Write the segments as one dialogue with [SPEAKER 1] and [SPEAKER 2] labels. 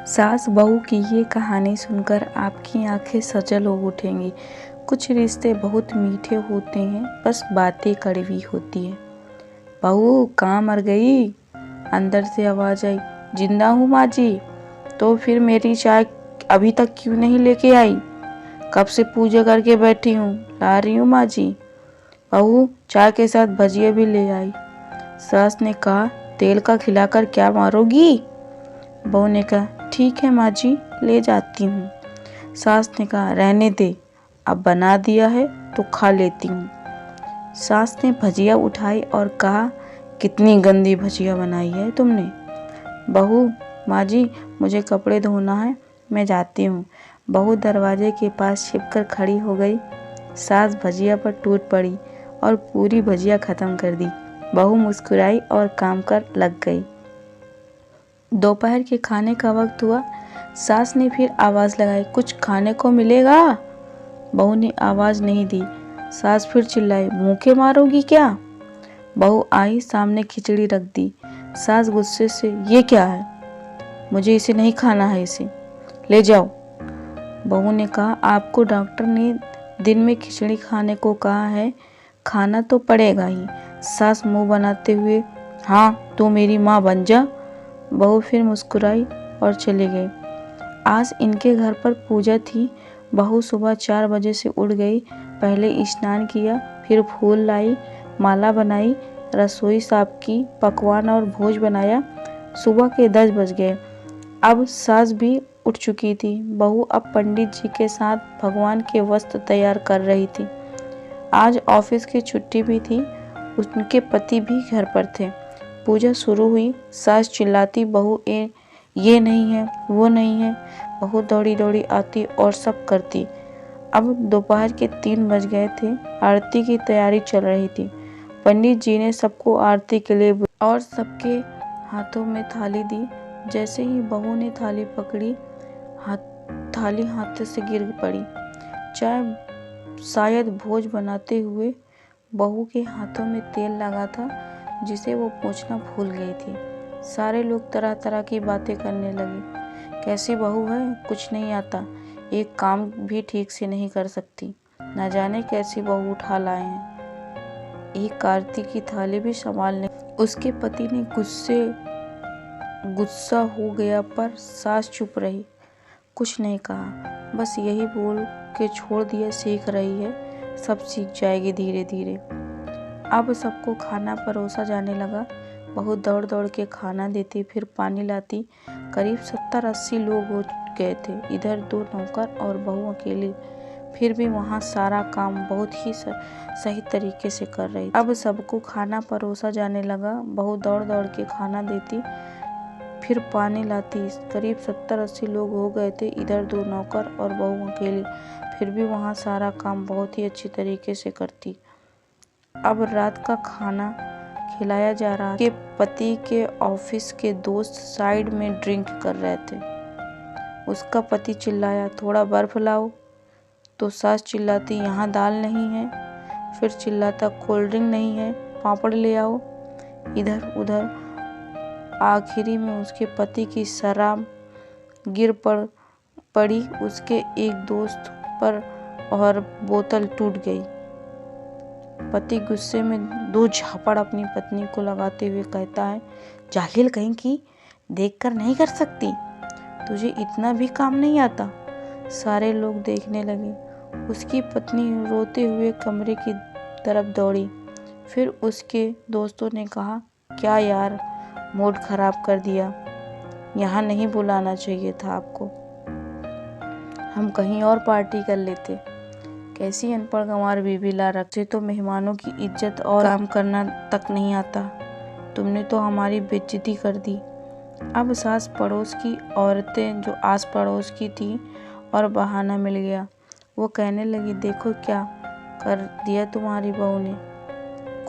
[SPEAKER 1] सास बहू की ये कहानी सुनकर आपकी आंखें सजल हो उठेंगी। कुछ रिश्ते बहुत मीठे होते हैं, बस बातें कड़वी होती हैं। बहू कहाँ मर गई? अंदर से आवाज आई। जिंदा हूँ माँ जी। तो फिर मेरी चाय अभी तक क्यों नहीं लेके आई? कब से पूजा करके बैठी हूँ, ला रही हूँ माँ जी। बहू चाय के साथ भजिया भी ले आई। सास ने कहा, तेल का खिलाकर क्या मारोगी? बहू ने कहा, ठीक है माँ जी, ले जाती हूँ। सास ने कहा, रहने दे, अब बना दिया है तो खा लेती हूँ। सास ने भजिया उठाई और कहा, कितनी गंदी भजिया बनाई है तुमने। बहू, माँ जी मुझे कपड़े धोना है, मैं जाती हूँ। बहू दरवाजे के पास छिपकर खड़ी हो गई। सास भजिया पर टूट पड़ी और पूरी भजिया खत्म कर दी। बहू मुस्कुराई और काम कर लग गई। दोपहर के खाने का वक्त हुआ। सास ने फिर आवाज लगाई, कुछ खाने को मिलेगा? बहू ने आवाज नहीं दी। सास फिर चिल्लाई, भूखे मारोगी क्या? बहू आई, सामने खिचड़ी रख दी। सास गुस्से से, ये क्या है? मुझे इसे नहीं खाना है, इसे ले जाओ। बहू ने कहा, आपको डॉक्टर ने दिन में खिचड़ी खाने को कहा है, खाना तो पड़ेगा ही। सास मुंह बनाते हुए, हाँ तू मेरी माँ बन जा। बहू फिर मुस्कुराई और चली गई। आज इनके घर पर पूजा थी। बहू सुबह 4 बजे से उठ गई। पहले स्नान किया, फिर फूल लाई, माला बनाई, रसोई साफ की, पकवान और भोज बनाया। सुबह के 10 बज गए। अब सास भी उठ चुकी थी। बहू अब पंडित जी के साथ भगवान के वस्त्र तैयार कर रही थी। आज ऑफिस की छुट्टी भी थी। उनके पति भी घर पर थे। पूजा शुरू हुई। सास चिल्लाती, बहू ये नहीं है, वो नहीं है। बहू दौड़ी दौड़ी आती और सब करती। अब दोपहर के 3 बज गए थे। आरती की तैयारी चल रही थी। पंडित जी ने सबको आरती के लिए और सबके हाथों में थाली दी। जैसे ही बहू ने थाली पकड़ी, थाली हाथ से गिर पड़ी। शायद भोज बनाते हुए बहू के हाथों में तेल लगा था, जिसे वो पोंछना भूल गई थी। सारे लोग तरह तरह की बातें करने लगे। कैसी बहू है, कुछ नहीं आता, एक काम भी ठीक से नहीं कर सकती, न जाने कैसी बहू उठा लाए हैं, एक आरती की थाली भी संभालने। उसके पति ने गुस्सा हो गया, पर सास चुप रही, कुछ नहीं कहा, बस यही बोल के छोड़ दिया, सीख रही है, सब सीख जाएगी धीरे धीरे। अब सबको खाना परोसा जाने लगा। बहू दौड़ दौड़ के खाना देती, फिर पानी लाती। करीब 70-80 लोग हो गए थे। इधर 2 नौकर और बहू अकेली। फिर भी वहाँ सारा काम बहुत ही सही तरीके से कर रही थी। अब सबको खाना परोसा जाने लगा। बहू दौड़ दौड़ के खाना देती, फिर पानी लाती। करीब 70-80 लोग हो गए थे। इधर 2 नौकर और बहू अकेली। फिर भी वहाँ सारा काम बहुत ही अच्छी तरीके से करती। अब रात का खाना खिलाया जा रहा था। के पति के ऑफिस के दोस्त साइड में ड्रिंक कर रहे थे। उसका पति चिल्लाया, थोड़ा बर्फ लाओ। तो सास चिल्लाती, यहाँ दाल नहीं है। फिर चिल्लाता, कोल्ड ड्रिंक नहीं है, पापड़ ले आओ। इधर उधर आखिरी में उसके पति की शराब गिर पड़ी उसके एक दोस्त पर और बोतल टूट गई। पति गुस्से में 2 झापड़ अपनी पत्नी को लगाते हुए कहता है, जाहिल कहीं की, देखकर नहीं कर सकती, तुझे इतना भी काम नहीं आता। सारे लोग देखने लगे। उसकी पत्नी रोते हुए कमरे की तरफ दौड़ी। फिर उसके दोस्तों ने कहा, क्या यार, मूड खराब कर दिया, यहाँ नहीं बुलाना चाहिए था आपको, हम कहीं और पार्टी कर लेते। कैसी अनपढ़ गंवार बीवी ला रखते, तो मेहमानों की इज्जत और काम करना तक नहीं आता, तुमने तो हमारी बेइज्जती कर दी। अब सास पड़ोस की औरतें जो आस पड़ोस की थी और बहाना मिल गया। वो कहने लगी, देखो क्या कर दिया तुम्हारी बहू ने,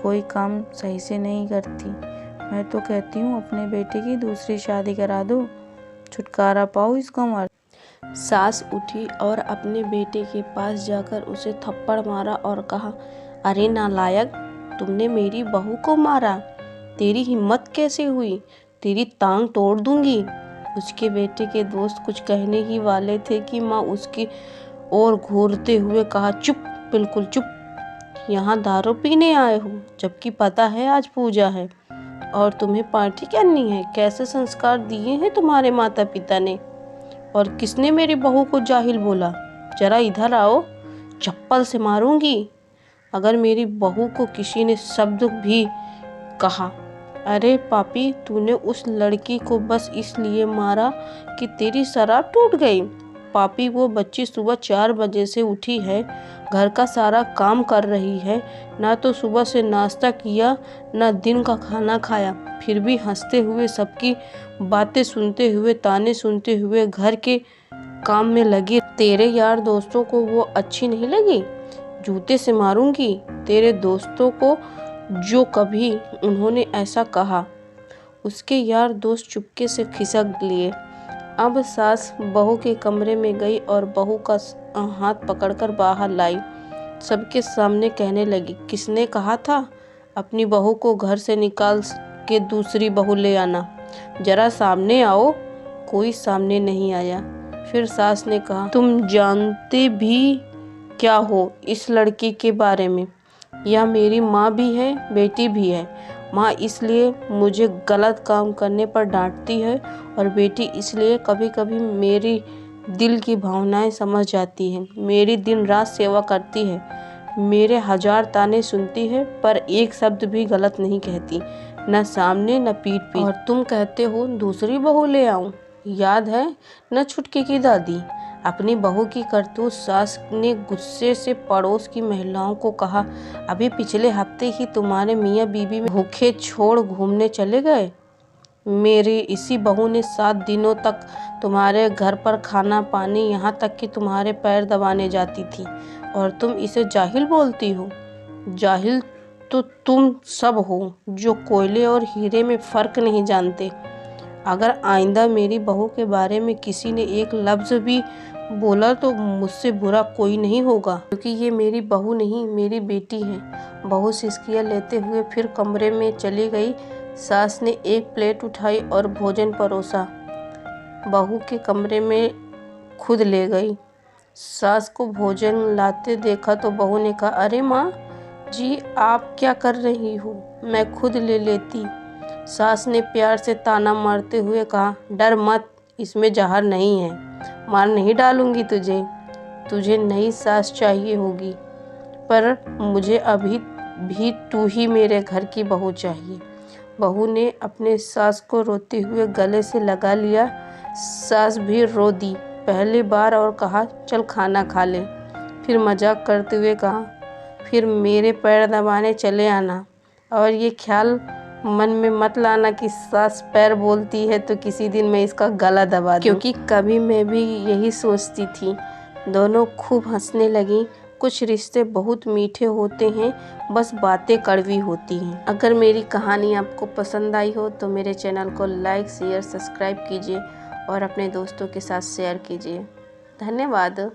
[SPEAKER 1] कोई काम सही से नहीं करती। मैं तो कहती हूँ अपने बेटे की दूसरी शादी करा दो, छुटकारा पाओ इस गंवार। सास उठी और अपने बेटे के पास जाकर उसे थप्पड़ मारा और कहा, अरे नालायक, तुमने मेरी बहू को मारा, तेरी हिम्मत कैसे हुई, तेरी टांग तोड़ दूंगी।
[SPEAKER 2] उसके बेटे के दोस्त कुछ कहने ही वाले थे कि माँ उसकी ओर घूरते हुए कहा, चुप, बिल्कुल चुप, यहाँ दारू पीने आए हो, जबकि पता है आज पूजा है और तुम्हें पार्टी करनी है। कैसे संस्कार दिए हैं तुम्हारे माता पिता ने? और किसने मेरी बहू को जाहिल बोला? जरा इधर आओ, चप्पल से मारूंगी अगर मेरी बहू को किसी ने शब्द भी कहा। अरे पापी, तूने उस लड़की को बस इसलिए मारा कि तेरी शराब टूट गई। पापी, वो बच्ची सुबह 4 बजे से उठी है, घर का सारा काम कर रही है, ना तो सुबह से नाश्ता किया ना दिन का खाना खाया, फिर भी हंसते हुए सबकी बातें सुनते हुए ताने सुनते हुए घर के काम में लगी। तेरे यार दोस्तों को वो अच्छी नहीं लगी? जूते से मारूंगी तेरे दोस्तों को जो कभी उन्होंने ऐसा कहा। उसके यार दोस्त चुपके से खिसक लिए। अब सास बहू के कमरे में गई और बहू का हाथ पकड़कर बाहर लाई। सबके सामने कहने लगी, किसने कहा था अपनी बहू को घर से निकाल के दूसरी बहू ले आना? जरा सामने आओ। कोई सामने नहीं आया। फिर सास ने कहा, तुम जानते भी क्या हो इस लड़की के बारे में? यह मेरी माँ भी है, बेटी भी है। माँ इसलिए मुझे गलत काम करने पर डांटती है और बेटी इसलिए कभी कभी मेरी दिल की भावनाएं समझ जाती है। मेरी दिन रात सेवा करती है, मेरे 1000 ताने सुनती है, पर एक शब्द भी गलत नहीं कहती, न सामने न पीठ पीछे। और तुम कहते हो दूसरी बहू ले आऊं? याद है न छुटकी की दादी? अपनी बहू की करतूत सास ने गुस्से से पड़ोस की महिलाओं को कहा, अभी पिछले हफ्ते ही तुम्हारे मियाँ बीबी में भूखे छोड़ घूमने चले गए। मेरी इसी बहू ने 7 दिनों तक तुम्हारे घर पर खाना पानी, यहाँ तक कि तुम्हारे पैर दबाने जाती थी, और तुम इसे जाहिल बोलती हो? जाहिल तो तुम सब हो जो कोयले और हीरे में फ़र्क नहीं जानते। अगर आइंदा मेरी बहू के बारे में किसी ने एक लफ्ज़ भी बोला तो मुझसे बुरा कोई नहीं होगा, क्योंकि ये मेरी बहू नहीं, मेरी बेटी है। बहू सिसकियाँ लेते हुए फिर कमरे में चली गई। सास ने एक प्लेट उठाई और भोजन परोसा, बहू के कमरे में खुद ले गई। सास को भोजन लाते देखा तो बहू ने कहा, अरे माँ जी, आप क्या कर रही हो? मैं खुद ले लेती। सास ने प्यार से ताना मारते हुए कहा, डर मत, इसमें जहर नहीं है, मार नहीं डालूंगी तुझे। तुझे नई सास चाहिए होगी, पर मुझे अभी भी तू ही मेरे घर की बहू चाहिए। बहू ने अपने सास को रोते हुए गले से लगा लिया। सास भी रो दी पहली बार और कहा, चल खाना खा ले। फिर मजाक करते हुए कहा, फिर मेरे पैर दबाने चले आना, और ये ख्याल मन में मत लाना कि सास पैर बोलती है तो किसी दिन मैं इसका गला दबा दूं, क्योंकि कभी मैं भी यही सोचती थी। दोनों खूब हंसने लगी। कुछ रिश्ते बहुत मीठे होते हैं, बस बातें कड़वी होती हैं। अगर मेरी कहानी आपको पसंद आई हो तो मेरे चैनल को लाइक शेयर सब्सक्राइब कीजिए और अपने दोस्तों के साथ शेयर कीजिए। धन्यवाद।